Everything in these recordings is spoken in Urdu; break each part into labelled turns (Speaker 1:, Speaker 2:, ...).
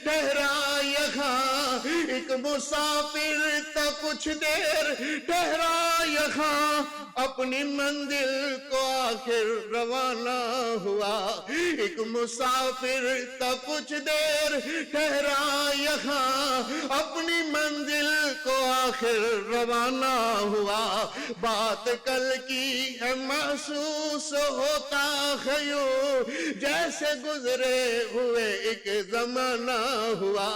Speaker 1: ٹھہرا یہاں، ایک مسافر تھا کچھ دیر ٹھہرا یہاں، اپنی منزل کو آخر روانہ ہوا، ایک مسافر تھا کچھ دیر ٹھہرا یہاں، اپنی منزل کو آخر روانہ ہوا، بات کل کی ہے محسوس ہوتا ہے یوں جیسے گزرے ہوئے ایک زمانہ ہوا،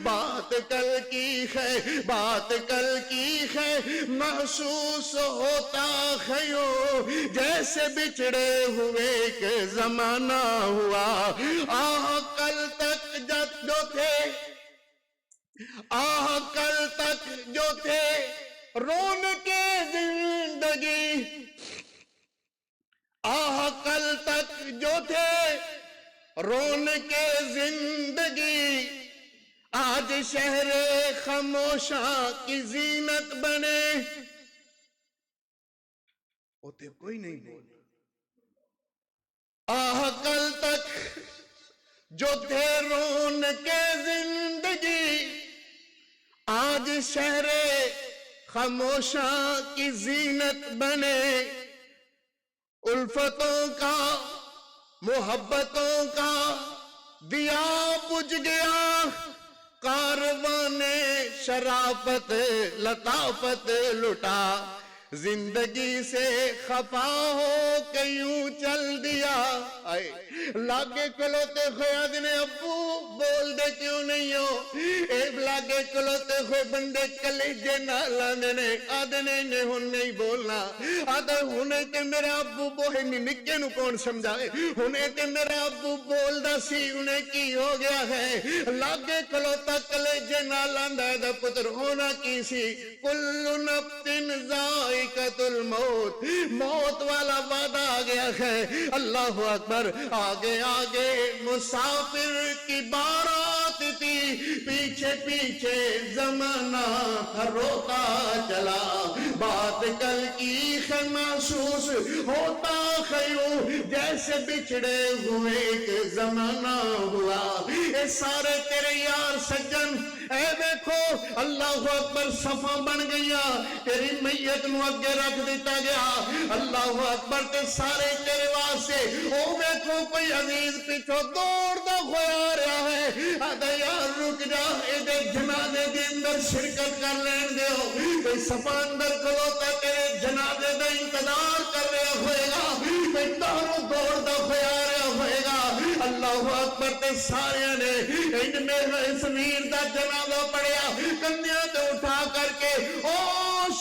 Speaker 1: بات کل کی ہے، بات کل کی ہے، محسوس ہوتا ہے یوں جیسے بچھڑے ہوئے ایک زمانہ ہوا، آہ کل تک جو تھے، آہ کل تک جو تھے رونق زندگی، آہ کل تک جو تھے رونق زندگی، آج شہر خاموشاں کی زینت بنے، ہوتے کوئی نہیں بول، آہ کل تک جو تھے رونق زندگی، آج شہر خاموشاں کی زینت بنے، الفتوں کا محبتوں کا دیا بجھ گیا، کاروان شرافت لطافت لٹا، زندگی سے خفا ہو کے یوں چل دیا، آئے لاگے کلوتے خوئے آدھنے ابو بول دے کیوں نہیں ہو، ایب لاگے کلوتے خوئے بندے کلیجے نالا دینے آدھنے نے ہن نہیں بولنا، آدھے ہونے تے میرے ابو بوہے نکے نو کون سمجھائے، ہونے تے میرے ابو بول دا سی انہیں کی ہو گیا ہے، لاگے کلوتا کلیجے نالا دا پتر ہونا کی سی، کل نفس ذائقۃ الموت، موت والا وعدہ آ گیا ہے، اللہ اکبر، آگے آگے مسافر کی بارات تھی، پیچھے پیچھے زمانہ روتا چلا، بات کل کی ہے محسوس ہوتا ہے یوں جیسے بچھڑے ہوئے ایک زمانہ ہوا، اے سارے تیرے یار سجن، اے دیکھو اللہ اکبر صفا بن گیا، تیری میت نو اگے رکھ دیتا گیا، اللہ اکبر تے سارے تیرے واسطے، او دیکھو کوئی عزیز پیچھو دوڑ دا ہویا رہا ہے، آدھا یار رک جا، اے دے جنازے دے اندر شرکت کر لین دے ہو، کوئی صفا اندر کھلوتا تیرے جنازے دا انتظار کر رہا ہوئے گا، کوئی داروں دوڑ دا ہویا رہا ہوئے گا، اللہ اکبر تے سارے نے ان میں اس ویر دا جنازہ پڑیا، کندیاں تے اٹھا کر کے او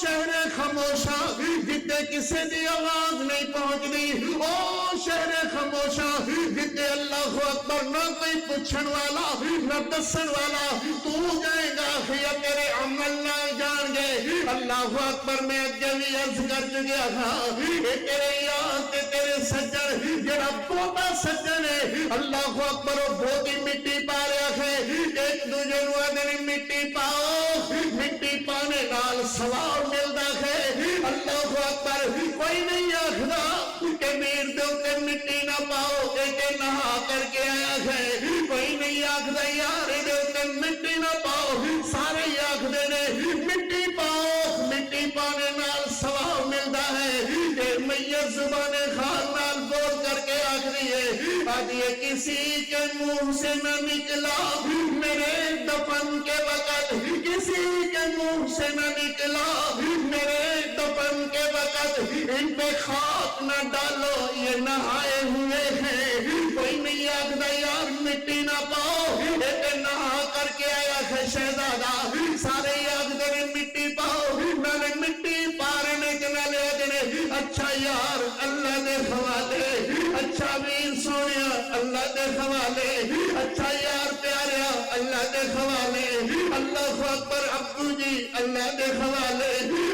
Speaker 1: شہر خاموشاں جتے کسے دی آواز نہیں پہنچ دی، او شہر خاموشاں جتے اللہ اکبر نہ کوئی پوچھن والا نہ دسن والا، تو جائے گا یا تیرے عمل نہ جان گے، اللہ اکبر میں اگے بھی عرض کر چکیا تھا، اے تیرے یاد تے تیرے سجن جڑا بوتا سجن ہے، اللہ اکبر وہ بوتی مٹی پا رہا ہے، ایک دوجہ نو آدھے مٹی پاؤ، مٹی پانے نال سواب ملدا ہے، اللہ اکبر کوئی نہیں آکھدا کہ میر دے اوتے مٹی نہ پاؤ، کہ نہا کر کے آیا ہے، کوئی نہیں آکھدا یار دے اوتے مٹی نہ پاؤ، سارے آکھدے نے مٹی پاؤ، مٹی پانے نال سواب ملدا ہے، کہ میت زبان خان نال بول کر کے آکھدی ہے، آج یہ کسی کے منہ سے نہ نکلا میرے دفن کے وقت، کسی کے منہ سے نہ نکلا میرے دفن کے وقت، ان پہ خاک نہ ڈالو یہ نہائے ہوئے ہیں، کوئی نہیں آکھدا یار مٹی نہ پاؤ، ایک نہا کر کے آیا ہے شہزادہ، سارے آکھدے نے مٹی پاؤ، میں نے مٹی پارنے کے نالے آدھنے، اچھا یار اللہ دے حوالے، اچھا ویر سونیا اللہ دے حوالے، اچھا یار پیاریا اللہ دے حوالے، اللہ اکبر ابو جی اللہ دے حوالے،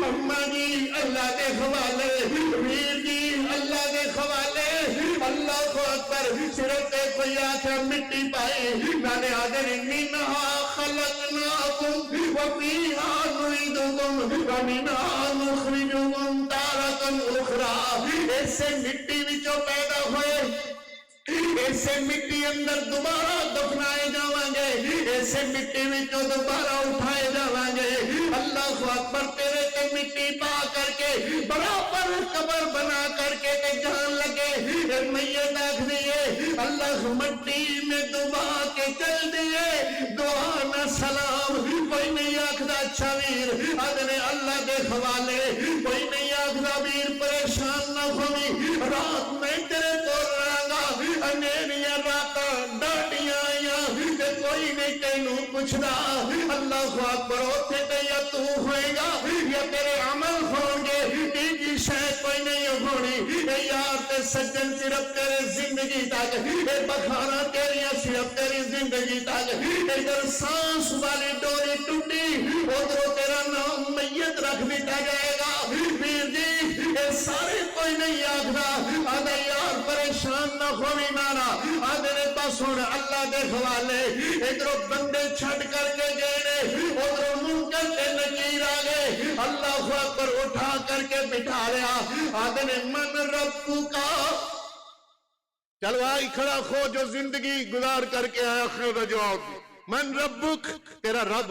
Speaker 1: اماں جی اللہ دے حوالے، ویر جی اللہ دے حوالے، اللہ اکبر صرف ایک کوئی آخر مٹی پائی، میں نے آدھر منہا خلقناکم وفیہا نعیدکم ومنہا نخرجکم تارۃ اخری، اس سے مٹی وچوں پیدا ہوئے، اسے مٹی اندر دوبارہ دفنائے جاؤں گے، اسے مٹی میں جو دوبارہ اٹھائے جاویں گے اللہ اکبر تیرے تے مٹی پا کر کے برابر قبر بنا کر کے تے جان لگے میت آکھ دیئے اللہ مٹی میں دبا کے چل دیئے دعا نہ سلام کوئی نہیں آکھدا اچھا ویر آدھنے اللہ دے حوالے کوئی نہیں آکھدا ویر پریشان نہ ہوئی رات میں تیرے کو رہاں گا انیریاں راتاں ڈاٹیاں آئیاں تے کوئی نہیں تینوں پوچھدا اللہ اکبر اوتھے تے یا تو ہوئے گا یا تیرے عمل ہوں گے تیجی شاید کوئی نہیں ہونی اے یار تے سجن صرف تیرے زندگی تک اے بخارا تیریاں صرف تیری زندگی تک ادھر سانس والی ڈوری ٹوٹی ادھر تیرا نام میت رکھ دیتا جائے گا ویر جی اے سارے کوئی نہیں آگنا آدھا یار پریشان نہ ہوئی نانا آدھے پاس ہونے اللہ دے حوالے ادھر بندے چھڑ کر کے گئے ادھر منکر کے نکیر آگے اللہ اکبر اٹھا کر کے بٹھا رہا آدھے من ربو کا چلو آئی کھڑا خو جو زندگی گزار کر کے آیا آخر دا جواب من ربک تیرا رب